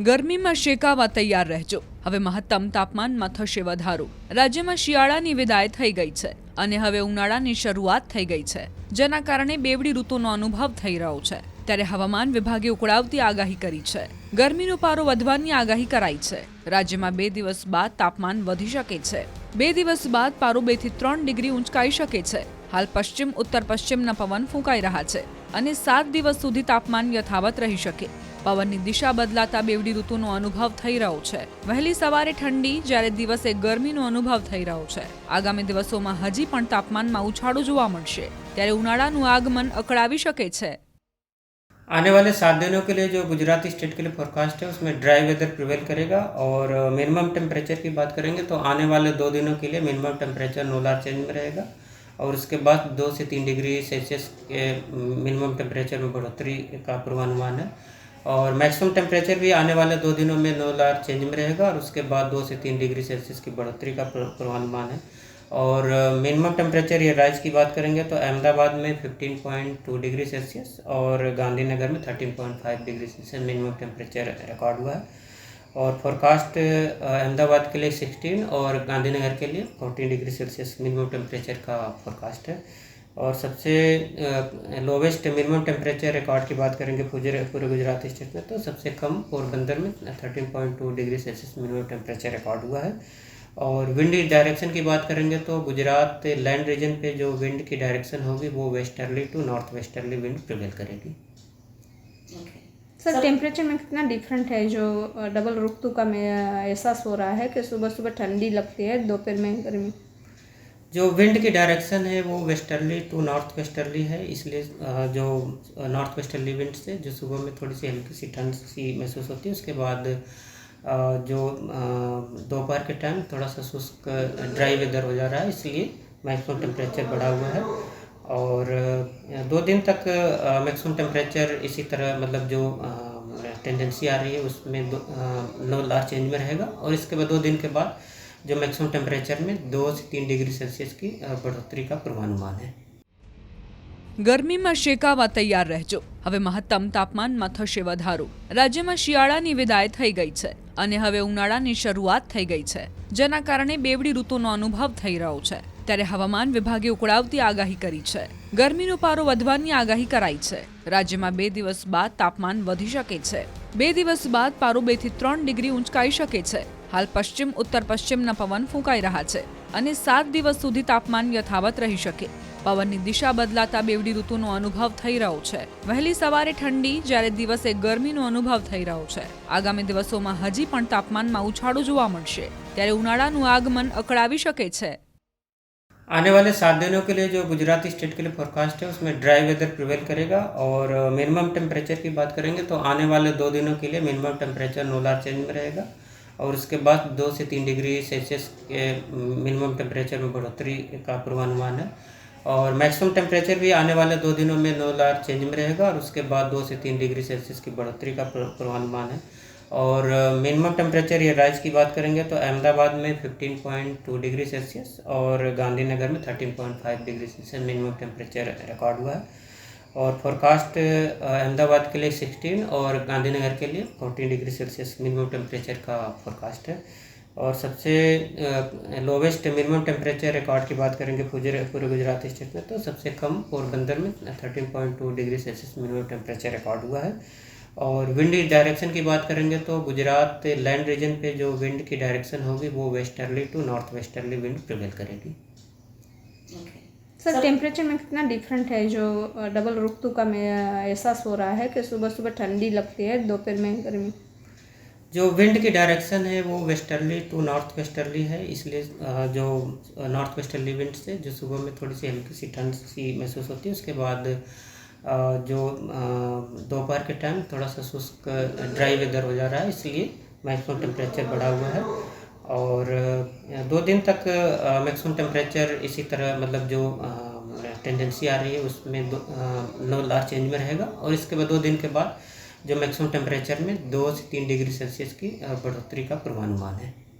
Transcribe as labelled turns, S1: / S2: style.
S1: ગરમીમાં શેકાવા તૈયાર રહેજો. હવે મહત્તમ તાપમાનમાં થશે વધારો. રાજ્યમાં શિયાળાની વિદાય થઈ ગઈ છે અને હવે ઉનાળાની શરૂઆત થઈ ગઈ છે, જેના કારણે બેવડી ઋતુનો અનુભવ થઈ રહ્યો છે. ત્યારે હવામાન વિભાગે ઉકળાવતી આગાહી કરી છે. ગરમીનો પારો વધવાની આગાહી કરાઈ છે. રાજ્યમાં 2 દિવસ બાદ તાપમાન વધી શકે છે. 2 દિવસ બાદ પારો 2 થી 3 ડિગ્રી ઊંચકાઈ શકે છે. હાલ પશ્ચિમ ઉત્તર પશ્ચિમના પવન ફૂંકાઈ રહ્યા છે અને 7 દિવસ સુધી તાપમાન યથાવત રહી શકે. પવનની દિશા બદલાતા બેવડી ઋતુનો અનુભવ થઈ રહ્યો છે. વહેલી સવારે ઠંડી, જ્યારે દિવસે ગરમીનો અનુભવ થઈ રહ્યો છે. આગામી દિવસોમાં હજી પણ તાપમાનમાં ઉછાળો જોવા મળશે, ત્યારે ઉનાળાનું આગમન અકળાવી શકે છે.
S2: आने वाले 7 दिनों के लिए जो गुजराती स्टेट के लिए फोरकास्ट है उसमें ड्राई वेदर प्रिवेल करेगा। और मिनिमम टेम्परेचर की बात करेंगे तो आने वाले 2 दिनों के लिए मिनिमम टेम्परेचर नोलार चेंज में रहेगा और उसके बाद 2 से 3 डिग्री सेल्सियस के मिनिमम टेम्परेचर में बढ़ोतरी का पूर्वानुमान है। और मैक्सिमम टेम्परेचर भी आने वाले 2 दिनों में नोलार चेंज में रहेगा और उसके बाद 2 से 3 डिग्री सेल्सियस की बढ़ोतरी का पूर्वानुमान है। और मिनिमम टेम्परेचर ये राइज की बात करेंगे तो अहमदाबाद में 15.2 डिग्री सेल्सियस और गांधीनगर में 13.5 degree Celsius minimum temperature record हुआ है। और फोरकास्ट अहमदाबाद के लिए 16 और गांधीनगर के लिए 14 डिग्री सेल्सियस मिनिमम टेम्परेचर का फोरकास्ट है। और सबसे लोवेस्ट मिनिमम टेम्परेचर रिकॉर्ड की बात करेंगे पूरे गुजरात स्टेट में तो सबसे कम पोरबंदर में 13.2 degree Celsius minimum temperature record हुआ है। और विंड डायरेक्शन की बात करेंगे तो गुजरात लैंड रीजन पे जो विंड की डायरेक्शन होगी वो westerly to north westerly wind prevail करेगी।
S3: सर, टेम्परेचर में कितना डिफरेंट है? जो डबल ऋतु का में एहसास हो रहा है कि सुबह सुबह ठंडी लगती है, दोपहर में गर्मी।
S2: जो विंड की डायरेक्शन है वो वेस्टर्ली टू नॉर्थ वेस्टर्ली है, इसलिए जो नॉर्थ वेस्टर्ली विंड से जो सुबह में थोड़ी सी हल्की सी ठंड सी महसूस होती है, उसके बाद जो दोपहर के टाइम थोड़ा सा शुष्क ड्राई वेदर हो जा रहा है, इसलिए मैक्सिमम टेम्परेचर बढ़ा हुआ है। और 2 दिन तक मैक्सिमम टेम्परेचर इसी तरह मतलब जो टेंडेंसी आ रही है उसमें नो लार चेंज में रहेगा और इसके बाद 2 दिन के बाद जो मैक्सिमम टेम्परेचर में 2 से 3 डिग्री सेल्सियस की बढ़ोतरी का पूर्वानुमान है।
S1: ગરમીમાં શેકાવા તૈયાર રહેજો. હવે મહત્તમ તાપમાનમાં થશે વધારો. રાજ્યમાં શિયાળાની વિદાય થઈ ગઈ છે અને હવે ઉનાળાની શરૂઆત થઈ ગઈ છે, જેના કારણે બેવડી ઋતુનો અનુભવ થઈ રહ્યો છે. ત્યારે હવામાન વિભાગે ઉકળાવતી આગાહી કરી છે. ગરમીનો પારો વધવાની આગાહી કરાઈ છે. રાજ્યમાં 2 દિવસ બાદ તાપમાન વધી શકે છે. 2 દિવસ બાદ પારો 2 થી 3 ડિગ્રી ઊંચકાઈ શકે છે. હાલ પશ્ચિમ ઉત્તર પશ્ચિમના પવન ફૂંકાઈ રહ્યા છે અને 7 દિવસ સુધી તાપમાન યથાવત રહી શકે. પવનની દિશા બદલાતા બેવડી ઋતુનો અનુભવ થઈ રહ્યો છે. વહેલી સવારે ઠંડી, જ્યારે દિવસે ગરમીનો અનુભવ થઈ રહ્યો છે. આગામી દિવસોમાં હજી પણ તાપમાનમાં ઉછાળો જોવા મળશે, ત્યારે ઉનાળાનું આગમન અકળાવી શકે છે.
S2: आने वाले 7 दिनों के लिए जो गुजराती स्टेट के लिए फोरकास्ट है उसमें ड्राई वेदर प्रिवेल करेगा। और मिनिमम टेम्परेचर की बात करेंगे तो आने वाले 2 दिनों के लिए मिनिमम टेम्परेचर नोलार चेंज में रहेगा और उसके बाद 2 से 3 डिग्री सेल्सियस के मिनिमम टेम्परेचर में बढ़ोतरी का पूर्वानुमान है। और मैक्सिमम टेम्परेचर भी आने वाले 2 दिनों में नोलार चेंज में रहेगा और उसके बाद 2 से 3 डिग्री सेल्सियस की बढ़ोतरी का पूर्वानुमान है। और मिनिमम टेम्परेचर ये राइज की बात करेंगे तो अहमदाबाद में 15.2 डिग्री सेल्सियस और गांधीनगर में 13.5 degree Celsius minimum temperature record हुआ है। और फोरकास्ट अहमदाबाद के लिए 16 और गांधीनगर के लिए 14 डिग्री सेल्सियस मिनिमम टेम्परेचर का फोरकास्ट है। और सबसे लोवेस्ट मिनिमम टेम्परेचर रिकॉर्ड की बात करेंगे पूरे गुजरात स्टेट में तो सबसे कम पोरबंदर में 13.2 degree Celsius minimum temperature record हुआ है। और विंड डायरेक्शन की बात करेंगे तो गुजरात लैंड रीजन पे जो विंड की डायरेक्शन होगी वो westerly to north westerly wind prevail करेगी।
S3: सर, टेम्परेचर में कितना डिफरेंट है? जो डबल ऋतु का में एहसास हो रहा है कि सुबह सुबह ठंडी लगती है, दोपहर में गर्मी।
S2: जो विंड की डायरेक्शन है वो वेस्टर्ली टू नॉर्थ वेस्टर्ली है, इसलिए जो नॉर्थ वेस्टर्ली विंड से जो सुबह में थोड़ी सी हल्की सी ठंड सी महसूस होती है, उसके बाद जो दोपहर के टाइम थोड़ा सा शुष्क ड्राई वेदर हो जा रहा है, इसलिए मैक्सिमम टेम्परेचर बढ़ा हुआ है। और 2 दिन तक मैक्सिमम टेम्परेचर इसी तरह मतलब जो टेंडेंसी आ रही है उसमें नो लार चेंज में रहेगा और इसके बाद 2 दिन के बाद जो मैक्सिमम टेम्परेचर में 2 से 3 डिग्री सेल्सियस की बढ़ोतरी का पूर्वानुमान है।